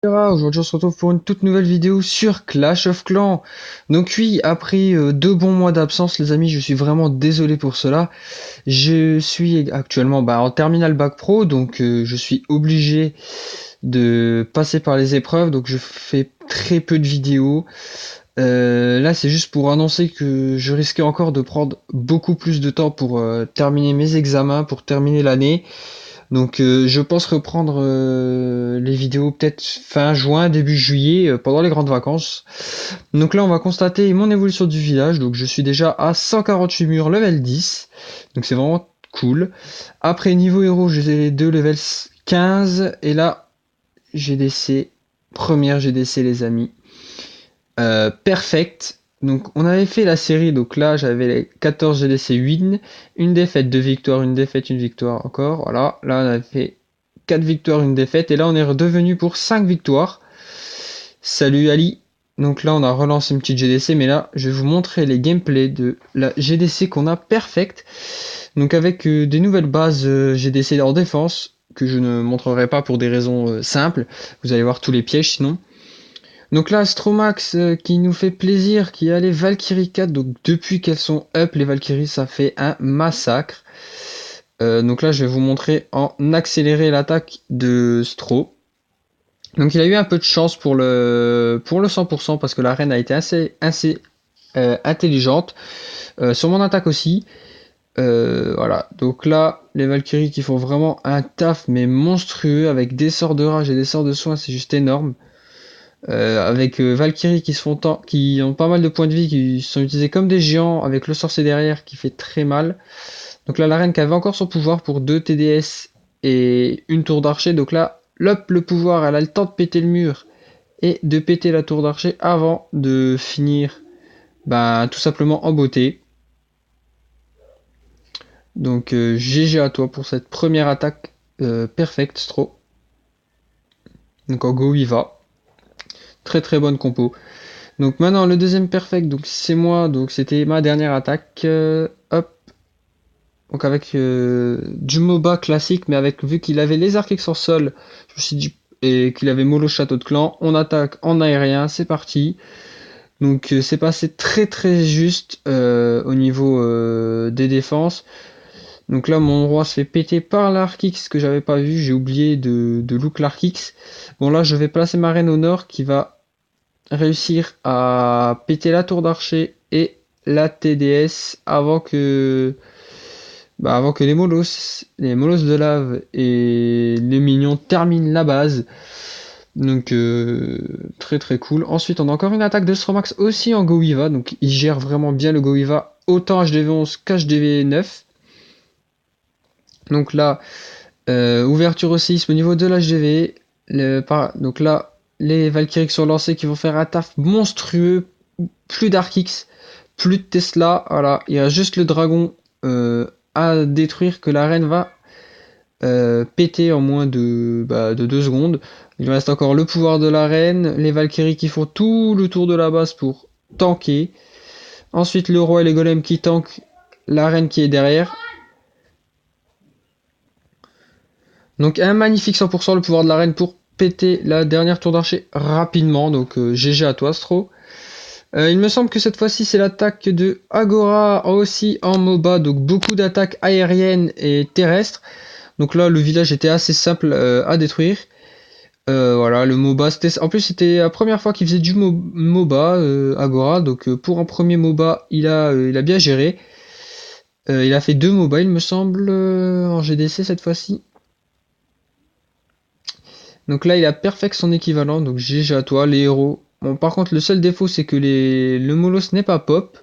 Aujourd'hui on se retrouve pour une toute nouvelle vidéo sur Clash of Clans. Donc oui, après 2 bons mois d'absence les amis, je suis vraiment désolé pour cela. Je suis actuellement en Terminal Bac Pro, donc je suis obligé de passer par les épreuves, donc je fais très peu de vidéos. Là c'est juste pour annoncer que je risquais encore de prendre beaucoup plus de temps pour terminer mes examens, pour terminer l'année. Donc je pense reprendre les vidéos peut-être fin juin, début juillet, pendant les grandes vacances. Donc là on va constater mon évolution du village. Donc je suis déjà à 148 murs level 10. Donc c'est vraiment cool. Après niveau héros, j'ai les deux levels 15. Et là GDC, première GDC les amis. Perfect. Donc on avait fait la série, donc là j'avais les 14 GDC win, une défaite, deux victoires, une défaite, une victoire encore. Voilà, là on avait fait 4 victoires, une défaite, et là on est redevenu pour 5 victoires. Salut Ali. Donc là on a relancé une petite GDC, mais là je vais vous montrer les gameplays de la GDC qu'on a perfect. Donc avec des nouvelles bases GDC en défense, que je ne montrerai pas pour des raisons simples. Vous allez voir tous les pièges sinon. Donc là, Stromax qui nous fait plaisir, qui a les Valkyrie 4. Donc depuis qu'elles sont up, les Valkyries, ça fait un massacre. Donc là, je vais vous montrer en accéléré l'attaque de Stro. Donc il a eu un peu de chance pour le 100% parce que la reine a été assez intelligente. Sur mon attaque aussi. Voilà. Donc là, les Valkyries qui font vraiment un taf mais monstrueux avec des sorts de rage et des sorts de soin, c'est juste énorme. Avec Valkyrie qui ont pas mal de points de vie, qui sont utilisés comme des géants, avec le sorcier derrière qui fait très mal. Donc là, la reine qui avait encore son pouvoir pour 2 TDS et une tour d'archer. Donc là, l'up le pouvoir, elle a le temps de péter le mur et de péter la tour d'archer avant de finir tout simplement en beauté. Donc GG à toi pour cette première attaque perfect, Stro. Donc en go, il va. Très très bonne compo. Donc maintenant le deuxième perfect, donc c'est moi, donc c'était ma dernière attaque. Hop, donc avec du MOBA classique, mais avec vu qu'il avait les arcs en sol, je me suis dit et qu'il avait mollo château de clan, on attaque en aérien, c'est parti. Donc c'est passé très très juste au niveau des défenses. Donc là mon roi se fait péter par l'Arkix que j'avais pas vu, j'ai oublié de look l'Arkix. Bon là je vais placer ma reine au nord qui va réussir à péter la tour d'archer et la TDS avant que les molosses de lave et les minions terminent la base. Donc très très cool. Ensuite on a encore une attaque de Stromax aussi en Goiva, donc il gère vraiment bien le Goiva autant HDV11 qu'HDV9. Donc là, ouverture au séisme au niveau de l'HDV. Donc là, les Valkyries sont lancées qui vont faire un taf monstrueux. Plus d'Arkix, plus de Tesla. Voilà, il y a juste le dragon à détruire que la reine va péter en moins de 2 secondes. Il reste encore le pouvoir de la reine, les Valkyries qui font tout le tour de la base pour tanker. Ensuite, le roi et les golems qui tankent la reine qui est derrière. Donc un magnifique 100% le pouvoir de la reine pour péter la dernière tour d'archer rapidement. Donc GG à toi, Stro. Il me semble que cette fois-ci c'est l'attaque de Agora aussi en MOBA, donc beaucoup d'attaques aériennes et terrestres. Donc là le village était assez simple à détruire. Voilà, le MOBA, en plus c'était la première fois qu'il faisait du MOBA, Agora, donc pour un premier MOBA il a bien géré. Il a fait 2 MOBA il me semble en GDC cette fois-ci. Donc là il a perfect son équivalent, donc GG à toi, les héros. Bon par contre le seul défaut c'est que le Molos n'est pas pop.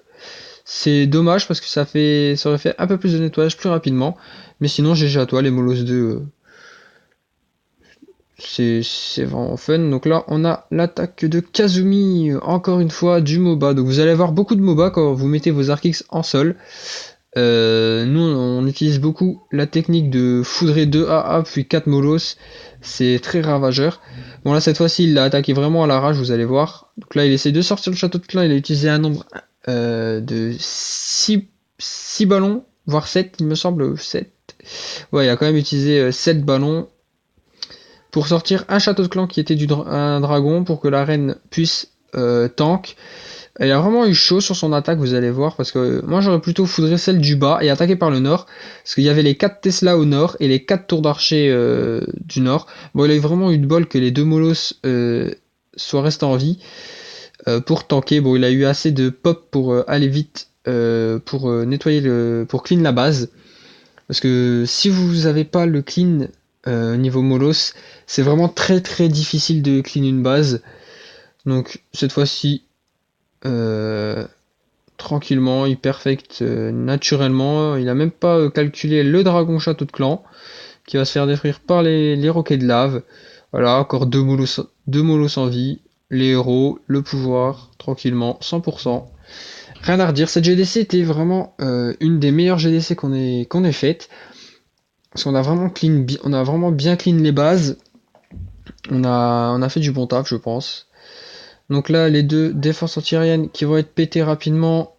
C'est dommage parce que ça aurait fait un peu plus de nettoyage plus rapidement. Mais sinon, GG à toi, les Molos 2, c'est vraiment fun. Donc là, on a l'attaque de Kazumi, encore une fois, du MOBA. Donc vous allez avoir beaucoup de MOBA quand vous mettez vos Archix en sol. Nous, on utilise beaucoup la technique de foudrer 2 AA puis 4 Molos. C'est très ravageur. Bon là, cette fois-ci, il l'a attaqué vraiment à la rage, vous allez voir. Donc là, il essaie de sortir le château de clan. Il a utilisé un nombre de 6 ballons, voire 7 il me semble, 7. Ouais, il a quand même utilisé 7 ballons. pour sortir un château de clan qui était un dragon pour que la reine puisse tank. Elle a vraiment eu chaud sur son attaque, vous allez voir, parce que moi j'aurais plutôt foudré celle du bas et attaqué par le nord, parce qu'il y avait les 4 Tesla au nord et les 4 tours d'archer du nord. Bon, il a vraiment eu de bol que les deux molosses soient restés en vie pour tanker. Bon, il a eu assez de pop pour aller vite, pour nettoyer pour clean la base, parce que si vous avez pas le clean niveau moloss, c'est vraiment très très difficile de clean une base. Donc cette fois-ci, euh, tranquillement, il perfecte naturellement. Il a même pas calculé le dragon château de clan qui va se faire détruire par les roquets de lave. Voilà, encore deux molosses en vie, les héros, le pouvoir, tranquillement, 100%. Rien à redire, cette GDC était vraiment une des meilleures GDC qu'on ait faites. Parce qu'on a vraiment on a vraiment bien clean les bases. On a fait du bon taf, je pense. Donc là, les deux défenses antiaériennes qui vont être pétées rapidement.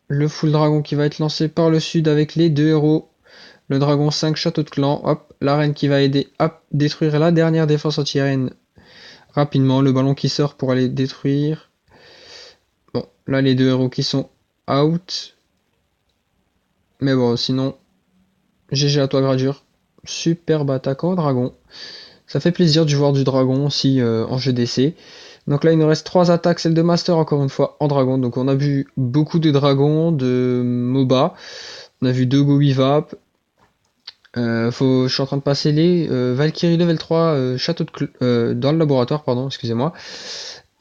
Le full dragon qui va être lancé par le sud avec les deux héros. Le dragon 5 château de clan. Hop, la reine qui va aider à détruire la dernière défense antiaérienne rapidement. Le ballon qui sort pour aller détruire. Bon, là les deux héros qui sont out. Mais bon, sinon, GG à toi Gradure. Superbe attaquant dragon. Ça fait plaisir de voir du dragon aussi en GDC. Donc là, il nous reste 3 attaques, celle de Master encore une fois en dragon. Donc on a vu beaucoup de dragons, de MOBA. On a vu 2 Goivap. Je suis en train de passer les Valkyrie level 3 dans le laboratoire, pardon, excusez-moi.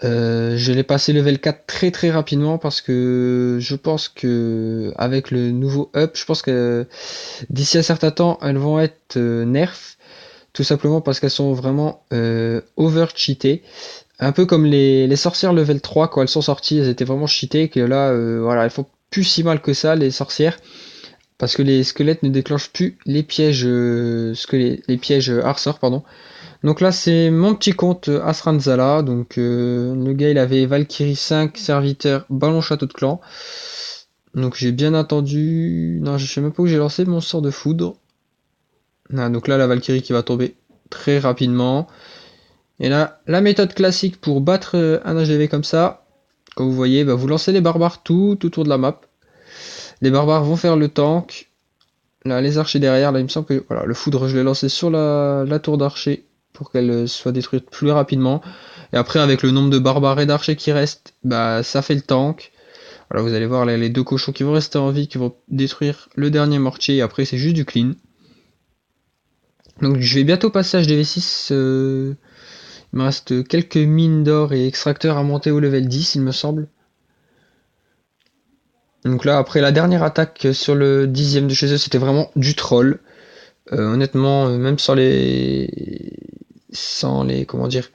Je l'ai passé level 4 très très rapidement parce que je pense que avec le nouveau up, je pense que d'ici un certain temps, elles vont être nerf. Tout simplement parce qu'elles sont vraiment over-cheatées. Un peu comme les sorcières level 3, quand elles sont sorties, elles étaient vraiment cheatées. Que là, voilà, elles font plus si mal que ça, les sorcières. Parce que les squelettes ne déclenchent plus les pièges, les pièges Arthur, pardon. Donc là, c'est mon petit compte Asranzala. Donc le gars, il avait Valkyrie 5, serviteur, ballon château de clan. Donc j'ai bien attendu. Non, je sais même pas où j'ai lancé mon sort de foudre. Ah, donc là, la Valkyrie qui va tomber très rapidement. Et là, la méthode classique pour battre un AGV comme ça, comme vous voyez, bah, vous lancez les barbares tout autour de la map. Les barbares vont faire le tank. Là, les archers derrière, là, il me semble que voilà, le foudre, je l'ai lancé sur la tour d'archer pour qu'elle soit détruite plus rapidement. Et après, avec le nombre de barbares et d'archers qui restent, bah, ça fait le tank. Voilà, vous allez voir là, les deux cochons qui vont rester en vie, qui vont détruire le dernier mortier. Et après, c'est juste du clean. Donc, je vais bientôt passer HDV6. Il me reste quelques mines d'or et extracteurs à monter au level 10, il me semble. Donc là, après la dernière attaque sur le 10e de chez eux, c'était vraiment du troll. Honnêtement, même comment dire,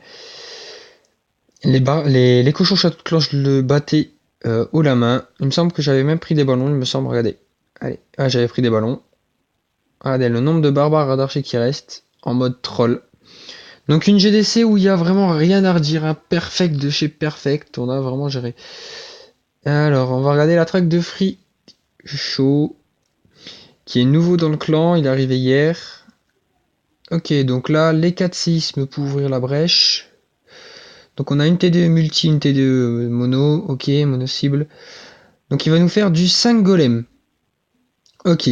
les cochons château de cloche le battaient haut la main. Il me semble que j'avais même pris des ballons, il me semble, regardez. Allez, j'avais pris des ballons. Regardez le nombre de barbares d'archers qui restent en mode troll. Donc une GDC où il y a vraiment rien à redire, un perfect de chez perfect, on a vraiment géré. Alors, on va regarder la track de Free Show, qui est nouveau dans le clan, il est arrivé hier. Ok, donc là, les 4 séismes pour ouvrir la brèche. Donc on a une T2 multi, une T2 mono, ok, mono cible. Donc il va nous faire du 5 golem. Ok.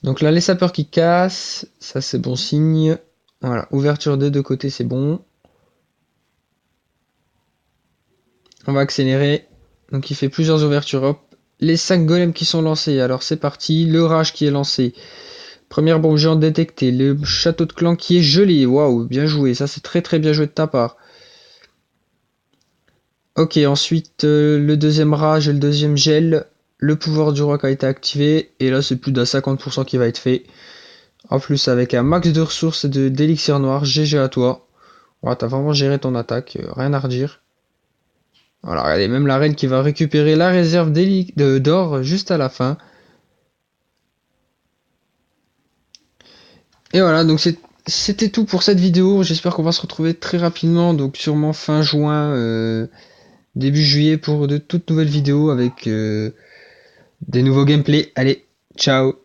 Donc là, les sapeurs qui cassent, ça c'est bon signe. Voilà, ouverture des deux côtés, c'est bon. On va accélérer. Donc il fait plusieurs ouvertures, hop. Les 5 golems qui sont lancés, alors c'est parti. Le rage qui est lancé. Première bombe géante détectée. Le château de clan qui est gelé. Waouh, bien joué. Ça c'est très très bien joué de ta part. Ok, ensuite le deuxième rage et le deuxième gel. Le pouvoir du roc a été activé. Et là c'est plus d'un 50% qui va être fait. En plus avec un max de ressources et d'élixir noir. GG à toi. Ouais, t'as vraiment géré ton attaque. Rien à redire. Voilà, regardez, même la reine qui va récupérer la réserve d'or juste à la fin. Et voilà, donc c'était tout pour cette vidéo. J'espère qu'on va se retrouver très rapidement, donc sûrement fin juin, début juillet pour de toutes nouvelles vidéos avec des nouveaux gameplays. Allez, ciao!